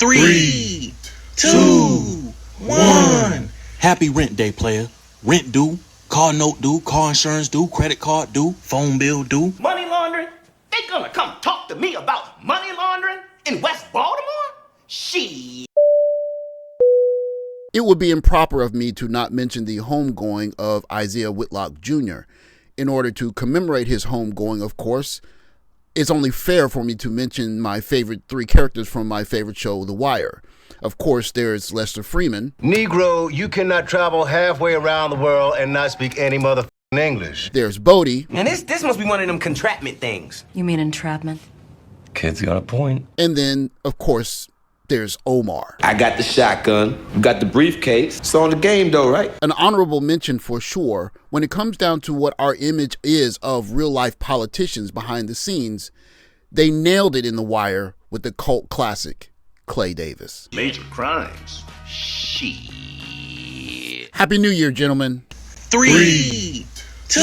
3, 2, 1. Happy rent day, player. Rent due, car note due, car insurance due, credit card due, phone bill due. Money laundering? They gonna come talk to me about money laundering in West Baltimore? Shit. It would be improper of me to not mention the homegoing of Isiah Whitlock Jr. In order to commemorate his homegoing, of course, it's only fair for me to mention my favorite three characters from my favorite show, The Wire. Of course, there's Lester Freeman. Negro, you cannot travel halfway around the world and not speak any motherfucking English. There's Bodie. And this must be one of them contraptment things. You mean entrapment? Kid's got a point. And then, of course, there's Omar. I got the shotgun, you got the briefcase. It's on the game though, right? An honorable mention for sure when it comes down to what our image is of real-life politicians behind the scenes. They nailed it in The Wire with the cult classic, Clay Davis. Major crimes. Shit. Happy New Year, gentlemen. 3, 2,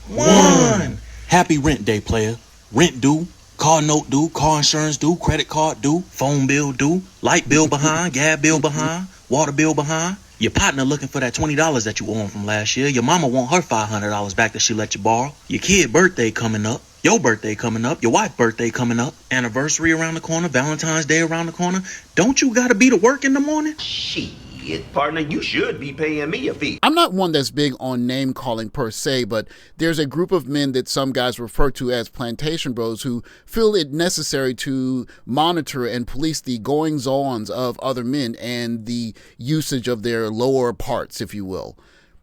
1. Happy rent day, player. Rent due, car note due, car insurance due, credit card due, phone bill due, light bill behind, gas bill behind, water bill behind. Your partner looking for that $20 that you owe from last year. Your mama want her $500 back that she let you borrow. Your kid birthday coming up. Your birthday coming up. Your wife's birthday coming up. Anniversary around the corner. Valentine's Day around the corner. Don't you gotta be to work in the morning? Shit, partner, you should be paying me a fee. I'm not one that's big on name calling per se, but there's a group of men that some guys refer to as plantation bros who feel it necessary to monitor and police the goings-ons of other men and the usage of their lower parts, if you will.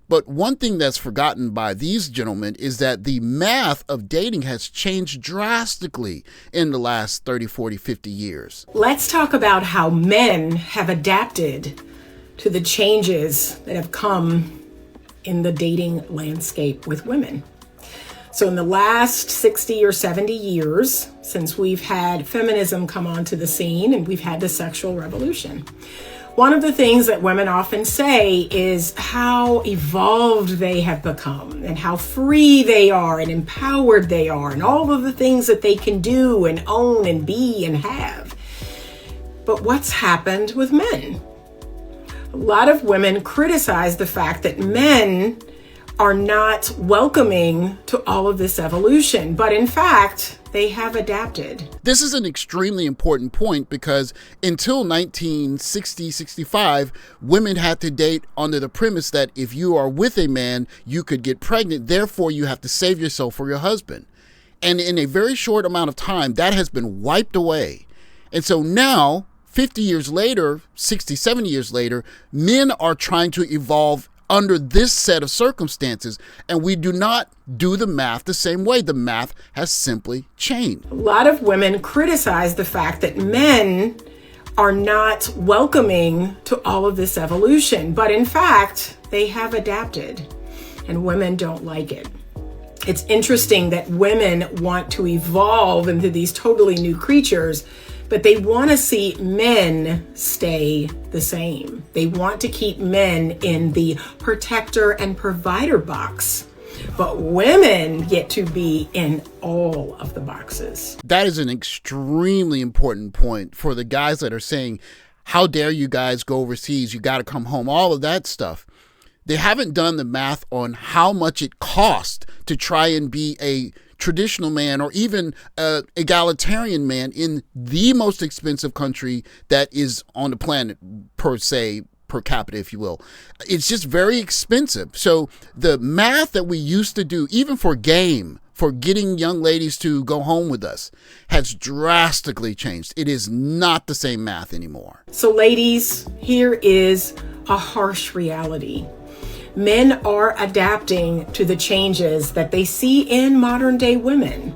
But one thing that's forgotten by these gentlemen is that the math of dating has changed drastically in the last 30, 40, 50 years. Let's talk about how men have adapted to the changes that have come in the dating landscape with women. So in the last 60 or 70 years, since we've had feminism come onto the scene and we've had the sexual revolution, one of the things that women often say is how evolved they have become and how free they are and empowered they are and all of the things that they can do and own and be and have. But what's happened with men? A lot of women criticize the fact that men are not welcoming to all of this evolution, but in fact, they have adapted. This is an extremely important point because until 1960-65, women had to date under the premise that if you are with a man, you could get pregnant, therefore you have to save yourself for your husband. And in a very short amount of time, that has been wiped away. And so now, 50 years later, 60, 70 years later, men are trying to evolve under this set of circumstances, and we do not do the math the same way. The math has simply changed. A lot of women criticize the fact that men are not welcoming to all of this evolution, but in fact, they have adapted, and women don't like it. It's interesting that women want to evolve into these totally new creatures, but they want to see men stay the same. They want to keep men in the protector and provider box, but women get to be in all of the boxes. That is an extremely important point for the guys that are saying, how dare you guys go overseas? You got to come home, all of that stuff. They haven't done the math on how much it costs to try and be a traditional man or even an egalitarian man in the most expensive country that is on the planet per se, per capita, if you will. It's just very expensive. So the math that we used to do, even for game, for getting young ladies to go home with us, has drastically changed. It is not the same math anymore. So ladies, here is a harsh reality. Men are adapting to the changes that they see in modern day women.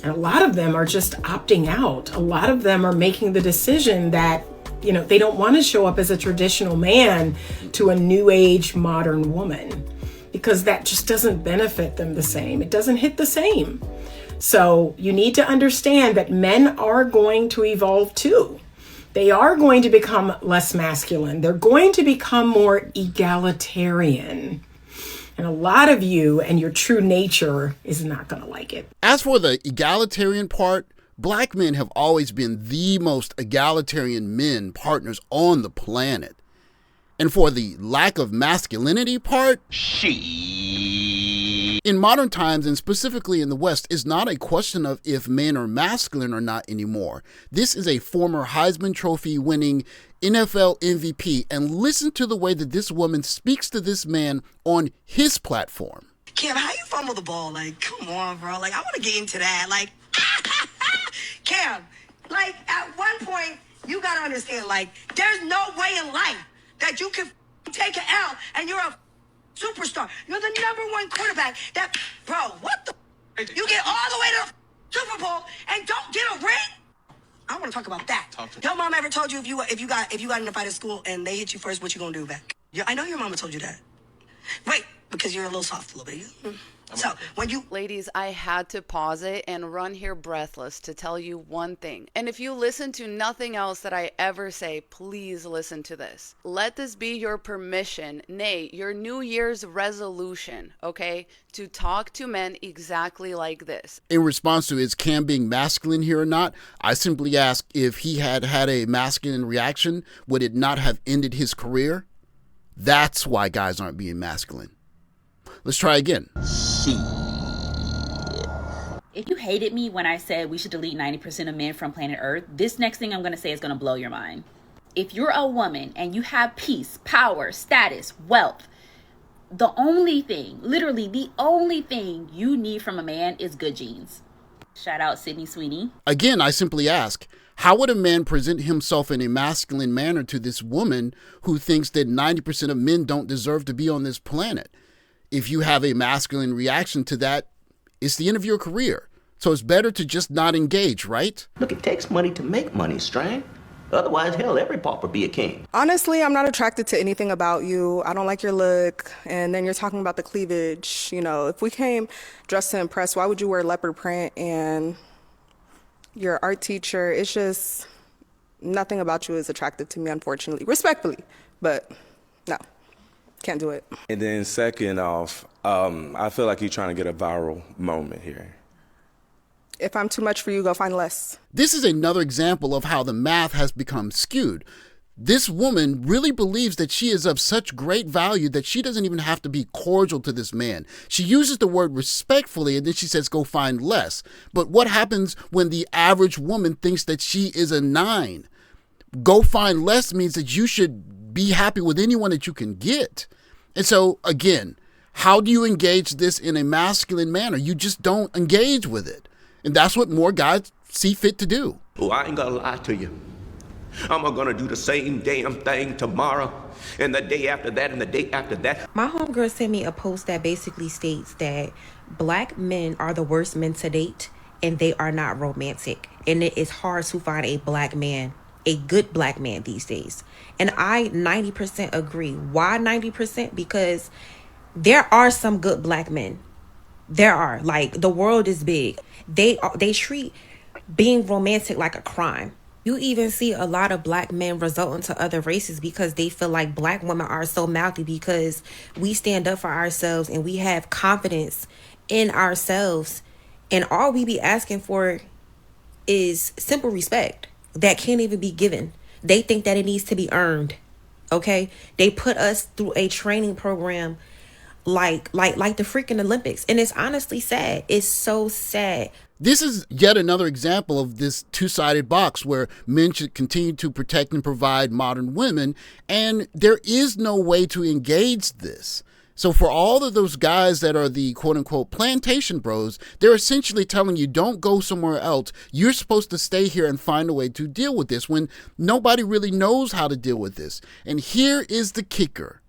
And a lot of them are just opting out. A lot of them are making the decision that, they don't want to show up as a traditional man to a new age modern woman because that just doesn't benefit them the same. It doesn't hit the same. So you need to understand that men are going to evolve too. They are going to become less masculine. They're going to become more egalitarian. And a lot of you and your true nature is not going to like it. As for the egalitarian part, Black men have always been the most egalitarian men partners on the planet. And for the lack of masculinity part, in modern times, and specifically in the West, is not a question of if men are masculine or not anymore. This is a former Heisman Trophy winning NFL MVP, and listen to the way that this woman speaks to this man on his platform. Cam, how you fumble the ball? Like, come on, bro. Like, I want to get into that. Like, Cam, like, at one point, you got to understand, like, there's no way in life that you can take an L and you're a superstar. You're the #1 quarterback. Bro, what the? You get all the way to the Super Bowl and don't get a ring? I want to talk about that. Your mom ever told you if you got in a fight at school and they hit you first, what you gonna do back? I know your mama told you that. Wait, because you're a little soft a little bit. So when you Ladies, I had to pause it and run here breathless to tell you one thing. And if you listen to nothing else that I ever say, please listen to this. Let this be your permission, nay, your New Year's resolution, okay, to talk to men exactly like this. In response to is Cam being masculine here or not, I simply ask if he had had a masculine reaction, would it not have ended his career? That's why guys aren't being masculine. Let's try again. If you hated me when I said we should delete 90% of men from planet Earth, this next thing I'm going to say is going to blow your mind. If you're a woman and you have peace, power, status, wealth, the only thing, literally the only thing you need from a man is good genes. Shout out Sydney Sweeney. Again, I simply ask, how would a man present himself in a masculine manner to this woman who thinks that 90% of men don't deserve to be on this planet? If you have a masculine reaction to that, it's the end of your career. So it's better to just not engage, right? Look, it takes money to make money, Strang. Otherwise, hell, every pauper be a king. Honestly, I'm not attracted to anything about you. I don't like your look. And then you're talking about the cleavage. You know, if we came dressed to impress, why would you wear leopard print? And your art teacher, it's just nothing about you is attractive to me, unfortunately. Respectfully, but no. Can't do it. And then second off, I feel like you're trying to get a viral moment here. If I'm too much for you, go find less. This is another example of how the math has become skewed. This woman really believes that she is of such great value that she doesn't even have to be cordial to this man. She uses the word respectfully and then she says, go find less. But what happens when the average woman thinks that she is a 9? Go find less means that you should be happy with anyone that you can get. And so, again, how do you engage this in a masculine manner? You just don't engage with it. And that's what more guys see fit to do. Oh, I ain't gonna lie to you. I'm gonna do the same damn thing tomorrow, and the day after that, and the day after that. My homegirl sent me a post that basically states that black men are the worst men to date, and they are not romantic. And it is hard to find a black man, a good black man these days. And I 90% agree. Why 90%? Because there are some good black men. There are. Like, the world is big. They treat being romantic like a crime. You even see a lot of black men result into other races because they feel like black women are so mouthy because we stand up for ourselves and we have confidence in ourselves. And all we be asking for is simple respect that can't even be given. They think that it needs to be earned. Okay? They put us through a training program like the freaking Olympics. And it's honestly sad. It's so sad. This is yet another example of this two-sided box where men should continue to protect and provide modern women, and there is no way to engage this. So for all of those guys that are the quote-unquote plantation bros, they're essentially telling you don't go somewhere else. You're supposed to stay here and find a way to deal with this when nobody really knows how to deal with this. And here is the kicker.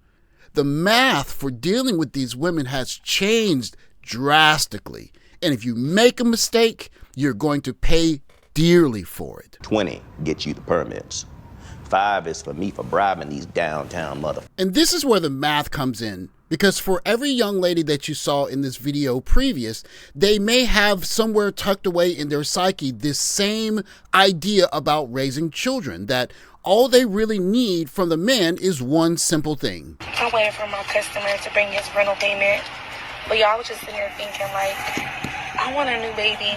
The math for dealing with these women has changed drastically. And if you make a mistake, you're going to pay dearly for it. 20 gets you the permits. 5 is for me for bribing these downtown motherfuckers. And this is where the math comes in. Because for every young lady that you saw in this video previous, they may have somewhere tucked away in their psyche this same idea about raising children, that all they really need from the man is one simple thing. I'm waiting for my customer to bring his rental payment. But y'all was just sitting here thinking like, I want a new baby.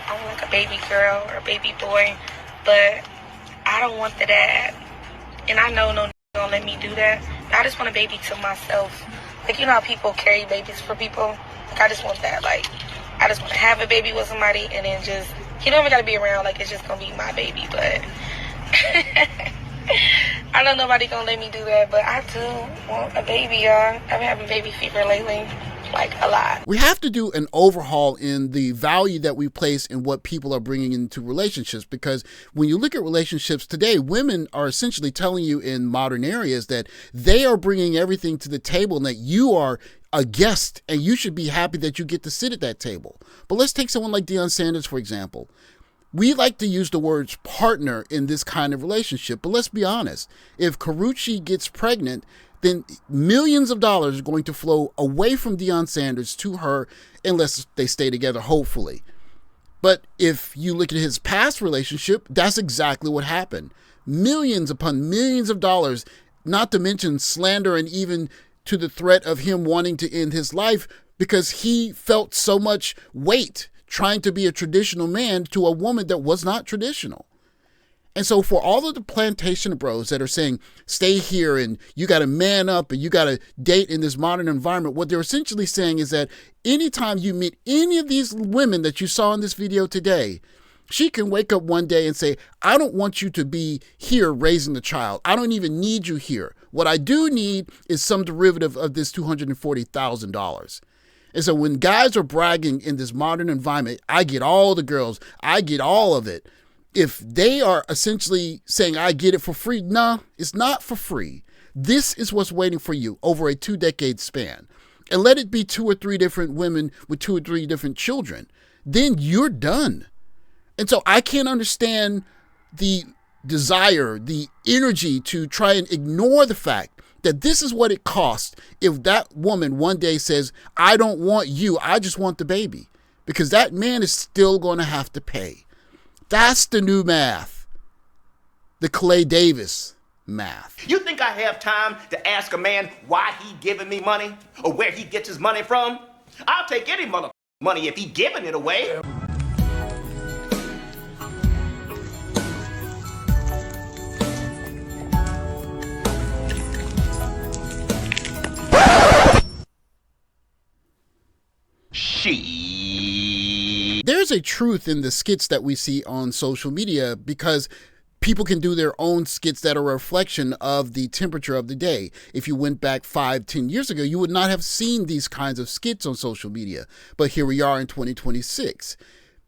I want like a baby girl or a baby boy, but I don't want the dad. And I know no nigga gonna let me do that. I just want a baby to myself. Like, you know how people carry babies for people? Like, I just want that. Like, I just want to have a baby with somebody and then just, he don't even gotta be around. Like, it's just gonna be my baby, but I know nobody gonna let me do that, but I do want a baby, y'all. I've been having baby fever lately, like a lot. We have to do an overhaul in the value that we place in what people are bringing into relationships, because when you look at relationships today, women are essentially telling you in modern areas that they are bringing everything to the table and that you are a guest and you should be happy that you get to sit at that table. But let's take someone like Deion Sanders, for example. We like to use the words partner in this kind of relationship, but let's be honest. If Karrueche gets pregnant, then millions of dollars are going to flow away from Deion Sanders to her unless they stay together, hopefully. But if you look at his past relationship, that's exactly what happened. Millions upon millions of dollars, not to mention slander and even to the threat of him wanting to end his life because he felt so much weight trying to be a traditional man to a woman that was not traditional. And so for all of the plantation bros that are saying, stay here and you got to man up and you got to date in this modern environment, what they're essentially saying is that anytime you meet any of these women that you saw in this video today, she can wake up one day and say, I don't want you to be here raising the child. I don't even need you here. What I do need is some derivative of this $240,000. And so when guys are bragging in this modern environment, I get all the girls, I get all of it. If they are essentially saying, I get it for free, no, it's not for free. This is what's waiting for you over a 2-decade span. And let it be 2 or 3 different women with 2 or 3 different children. Then you're done. And so I can't understand the desire, the energy to try and ignore the fact that this is what it costs if that woman one day says, I don't want you, I just want the baby. Because that man is still going to have to pay. That's the new math. The Clay Davis math. You think I have time to ask a man why he giving me money or where he gets his money from? I'll take any mother money if he giving it away. There's a truth in the skits that we see on social media because people can do their own skits that are a reflection of the temperature of the day. If you went back 5-10 years ago, you would not have seen these kinds of skits on social media. But here we are in 2026.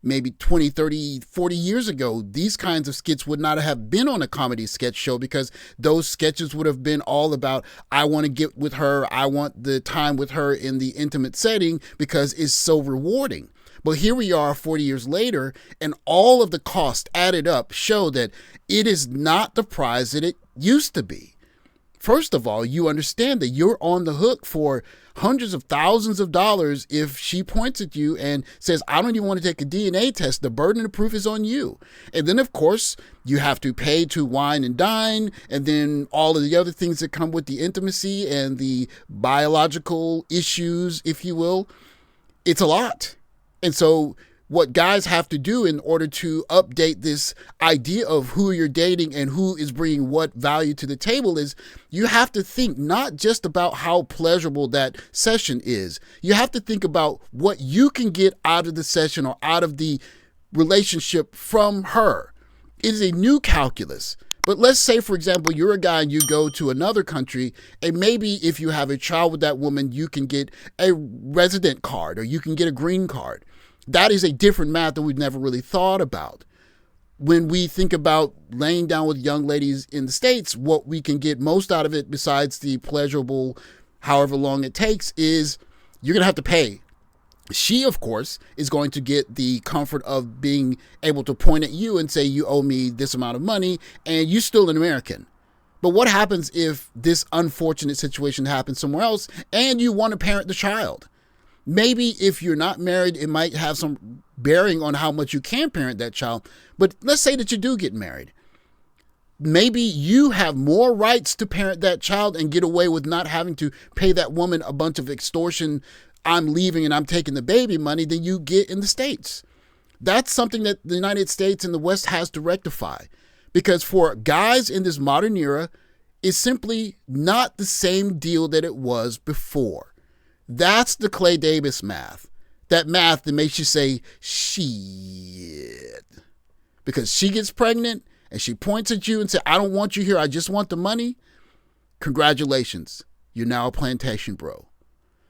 Maybe 20, 30, 40 years ago, these kinds of skits would not have been on a comedy sketch show because those sketches would have been all about, I want to get with her, I want the time with her in the intimate setting because it's so rewarding. But here we are 40 years later, and all of the costs added up show that it is not the prize that it used to be. First of all, you understand that you're on the hook for hundreds of thousands of dollars if she points at you and says, I don't even want to take a DNA test. The burden of proof is on you. And then, of course, you have to pay to wine and dine, and then all of the other things that come with the intimacy and the biological issues, if you will. It's a lot. And so what guys have to do in order to update this idea of who you're dating and who is bringing what value to the table is you have to think not just about how pleasurable that session is. You have to think about what you can get out of the session or out of the relationship from her. It is a new calculus. But let's say, for example, you're a guy and you go to another country, and maybe if you have a child with that woman, you can get a resident card or you can get a green card. That is a different math that we've never really thought about. When we think about laying down with young ladies in the States, what we can get most out of it besides the pleasurable, however long it takes, is you're going to have to pay. She, of course, is going to get the comfort of being able to point at you and say, you owe me this amount of money, and you're still an American. But what happens if this unfortunate situation happens somewhere else and you want to parent the child? Maybe if you're not married, it might have some bearing on how much you can parent that child. But let's say that you do get married. Maybe you have more rights to parent that child and get away with not having to pay that woman a bunch of extortion, I'm leaving and I'm taking the baby money, than you get in the States. That's something that the United States and the West has to rectify. Because for guys in this modern era, it's simply not the same deal that it was before. That's the Clay Davis math. That math that makes you say, shit. Because she gets pregnant and she points at you and says, I don't want you here, I just want the money. Congratulations. You're now a plantation bro.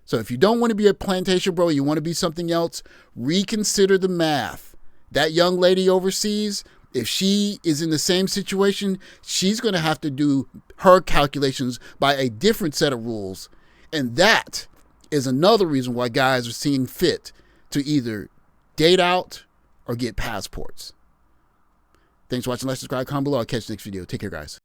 So if you don't want to be a plantation bro, you want to be something else, reconsider the math. That young lady overseas, if she is in the same situation, she's going to have to do her calculations by a different set of rules. And that is another reason why guys are seeing fit to either date out or get passports. Thanks for watching. Like, subscribe, comment below. I'll catch you next video. Take care, guys.